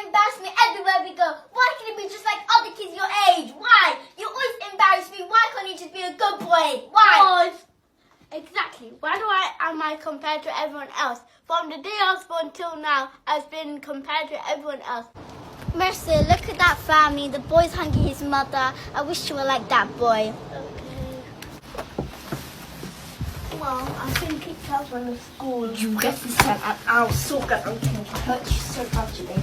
embarrass me everywhere we go. Why can't you be just like other kids your age? Why? You always embarrass me. Why can't you just be a good boy? Why? Exactly. Why am I compared to everyone else? From the day I was born till now, I've been compared to everyone else. Mercy, look at that family. The boy's hugging his mother. I wish you were like that boy. Okay. Well, I've been kicked out from the school. You get this time and I'll so good. I'm going to hurt you so badly.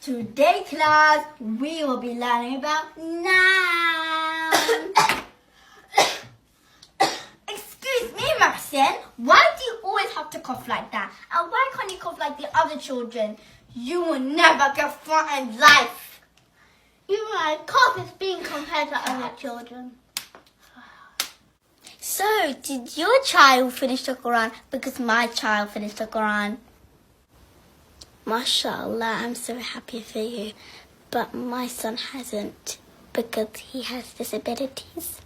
Today, class, we will be learning about nouns. Excuse me, Marcin. Why do you always have to cough like that? And why can't you cough like the other children? You will never get far in life. Even my cough is being compared to other children. So, did your child finish the Quran? Because my child finished the Quran. Mashallah, I'm so happy for you. But my son hasn't because he has disabilities.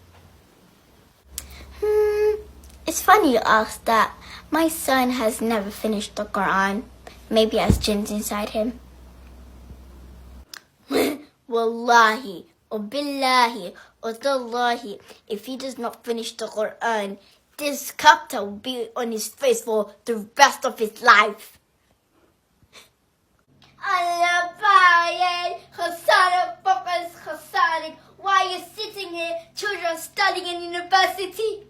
It's funny you ask that. My son has never finished the Quran. Maybe he has jinns inside him. Wallahi, or billahi, or tallahi, if he does not finish the Quran, this character will be on his face for the rest of his life. Allah Bayed, Hassan focus, Hassan. Why are you sitting here? Children are studying in university.